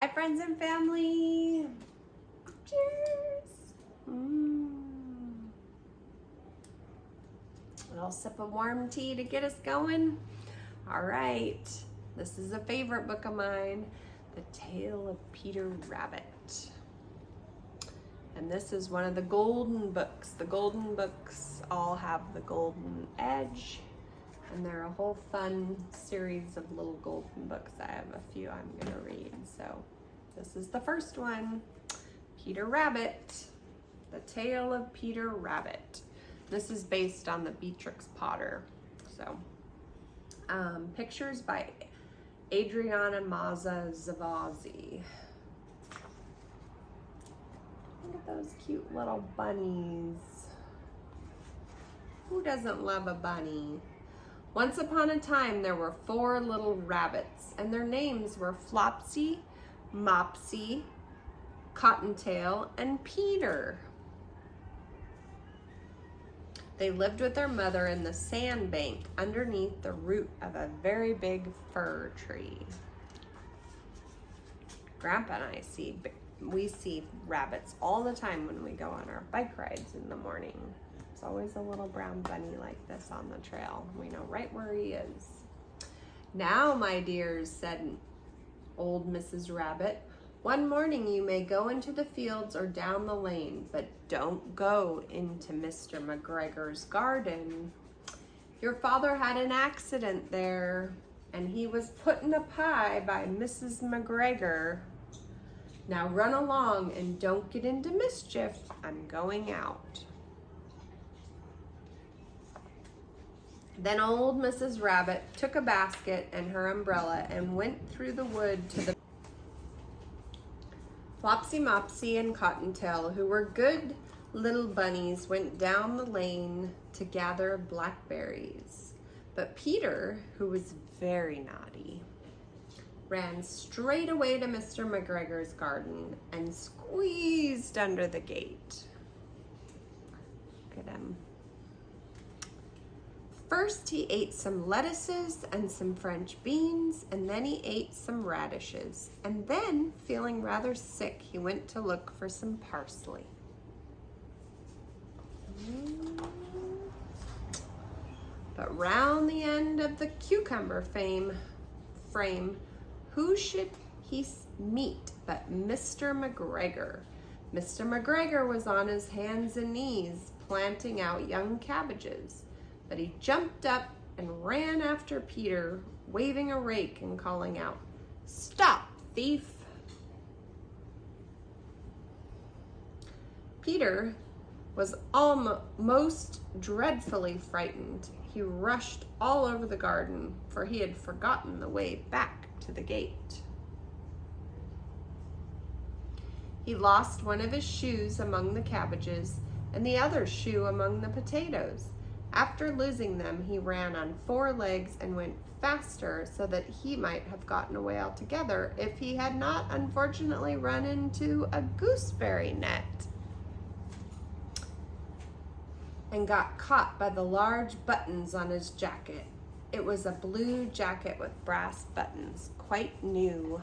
Hi, friends and family. Cheers. A little sip of warm tea to get us going. All right. This is a favorite book of mine, The Tale of Peter Rabbit. And this is one of the golden books. The golden books all have the golden edge. And they're a whole fun series of little golden books. I have a few I'm gonna read. So this is the first one, Peter Rabbit, The Tale of Peter Rabbit. This is based on the Beatrix Potter. So pictures by Adriana Mazza Zavazzi. Look at those cute little bunnies. Who doesn't love a bunny? Once upon a time, there were 4 little rabbits, and their names were Flopsy, Mopsy, Cottontail, and Peter. They lived with their mother in the sandbank underneath the root of a very big fir tree. Grandpa and I we see rabbits all the time when we go on our bike rides in the morning. There's always a little brown bunny like this on the trail. We know right where he is. Now, my dears, said old Mrs. Rabbit, one morning you may go into the fields or down the lane, but don't go into Mr. McGregor's garden. Your father had an accident there, and he was put in a pie by Mrs. McGregor. Now run along and don't get into mischief. I'm going out. Then old Mrs. Rabbit took a basket and her umbrella and went through the wood to the Flopsy, Mopsy, and Cottontail, who were good little bunnies, went down the lane to gather blackberries. But Peter, who was very naughty, ran straight away to Mr. McGregor's garden and squeezed under the gate. Look at him. First, he ate some lettuces and some French beans, and then he ate some radishes. And then, feeling rather sick, he went to look for some parsley. But round the end of the cucumber frame, who should he meet but Mr. McGregor? Mr. McGregor was on his hands and knees planting out young cabbages. But he jumped up and ran after Peter, waving a rake and calling out, "Stop, thief!" Peter was almost dreadfully frightened. He rushed all over the garden, for he had forgotten the way back to the gate. He lost one of his shoes among the cabbages and the other shoe among the potatoes. After losing them, he ran on 4 legs and went faster so that he might have gotten away altogether if he had not unfortunately run into a gooseberry net and got caught by the large buttons on his jacket. It was a blue jacket with brass buttons, quite new.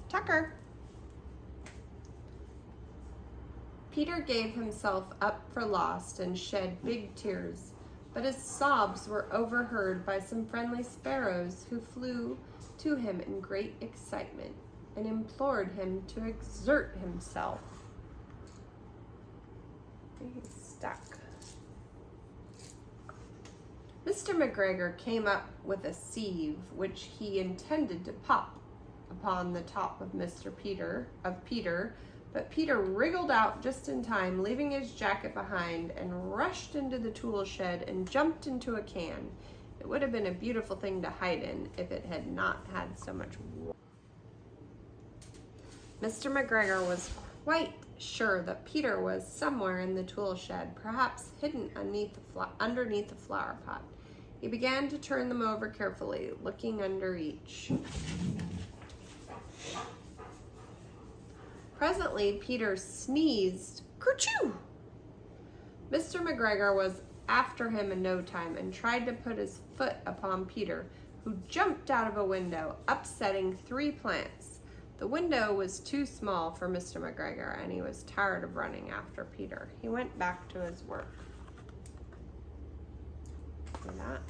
Tucker. Peter gave himself up for lost and shed big tears, but his sobs were overheard by some friendly sparrows who flew to him in great excitement and implored him to exert himself. He's stuck. Mr. McGregor came up with a sieve which he intended to pop upon the top of Peter, but Peter wriggled out just in time, leaving his jacket behind, and rushed into the tool shed and jumped into a can. It would have been a beautiful thing to hide in if it had not had so much water. Mr. McGregor was quite sure that Peter was somewhere in the tool shed, perhaps hidden underneath the flower pot. He began to turn them over carefully, looking under each. Presently, Peter sneezed, "Kerchoo!" Mr. McGregor was after him in no time and tried to put his foot upon Peter, who jumped out of a window, upsetting 3 plants. The window was too small for Mr. McGregor, and he was tired of running after Peter. He went back to his work. See that?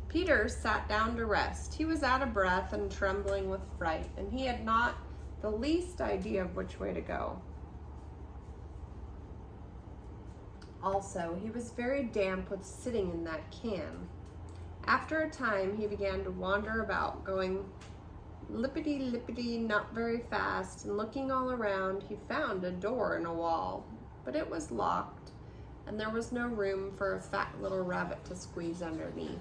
Peter sat down to rest. He was out of breath and trembling with fright, and he had not the least idea of which way to go. Also, he was very damp with sitting in that can. After a time, he began to wander about, going lippity-lippity, not very fast, and looking all around, he found a door in a wall, but it was locked, and there was no room for a fat little rabbit to squeeze underneath.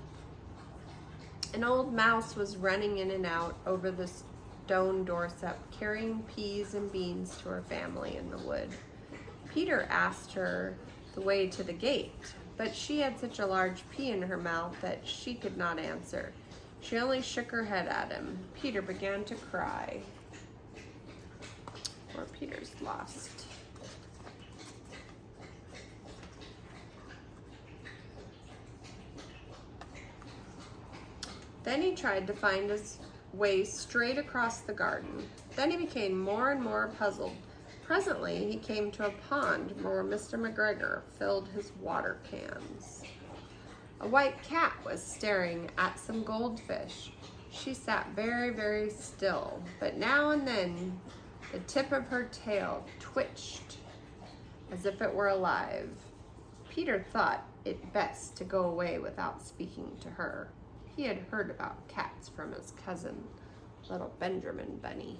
An old mouse was running in and out over the stone doorstep, carrying peas and beans to her family in the wood. Peter asked her the way to the gate, but she had such a large pea in her mouth that she could not answer. She only shook her head at him. Peter began to cry. Poor Peter's lost. Then he tried to find his way straight across the garden. Then he became more and more puzzled. Presently, he came to a pond where Mr. McGregor filled his water cans. A white cat was staring at some goldfish. She sat very, very still, but now and then the tip of her tail twitched as if it were alive. Peter thought it best to go away without speaking to her. He had heard about cats from his cousin, little Benjamin Bunny.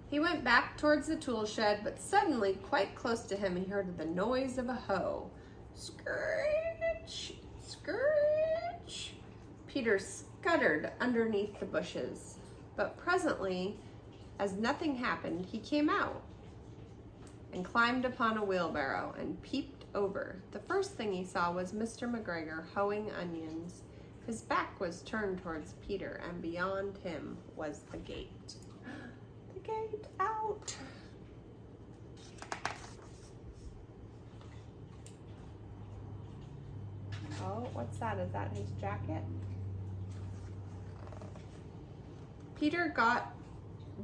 He went back towards the tool shed, but suddenly, quite close to him, he heard the noise of a hoe. Screech! Screech! Peter scuttered underneath the bushes, but presently, as nothing happened, he came out and climbed upon a wheelbarrow and peeped over. The first thing he saw was Mr. McGregor hoeing onions. His back was turned towards Peter, and beyond him was the gate. The gate out! Oh, what's that? Is that his jacket? Peter got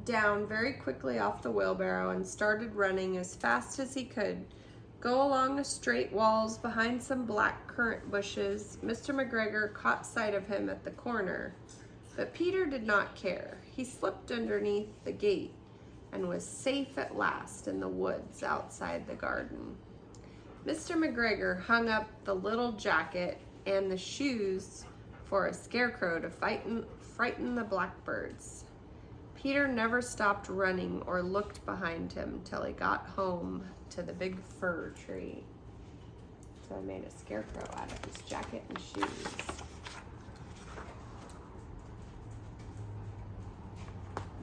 down very quickly off the wheelbarrow and started running as fast as he could. Go along the straight walls behind some black currant bushes. Mr. McGregor caught sight of him at the corner, but Peter did not care. He slipped underneath the gate and was safe at last in the woods outside the garden. Mr. McGregor hung up the little jacket and the shoes for a scarecrow to frighten the blackbirds. Peter never stopped running or looked behind him till he got home to the big fir tree. So I made a scarecrow out of his jacket and shoes.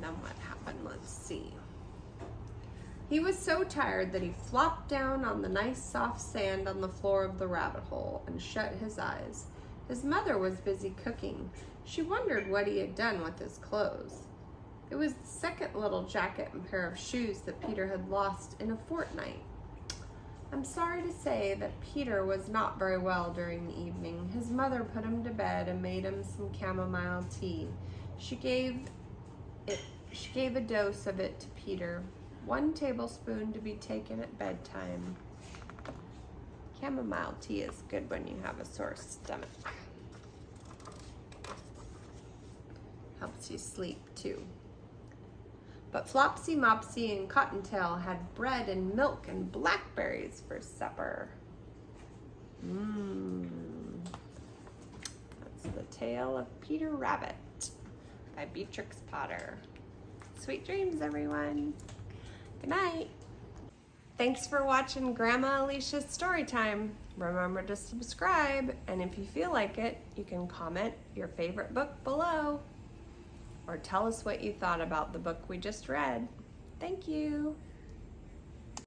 Then what happened? Let's see. He was so tired that he flopped down on the nice soft sand on the floor of the rabbit hole and shut his eyes. His mother was busy cooking. She wondered what he had done with his clothes. It was the second little jacket and pair of shoes that Peter had lost in a fortnight. I'm sorry to say that Peter was not very well during the evening. His mother put him to bed and made him some chamomile tea. She gave a dose of it to Peter, 1 tablespoon to be taken at bedtime. Chamomile tea is good when you have a sore stomach. Helps you sleep too. But Flopsy, Mopsy, and Cottontail had bread and milk and blackberries for supper. That's the tale of Peter Rabbit by Beatrix Potter. Sweet dreams, everyone. Good night. Thanks for watching Grandma Alicia's Storytime. Remember to subscribe, and if you feel like it, you can comment your favorite book below. Or tell us what you thought about the book we just read. Thank you.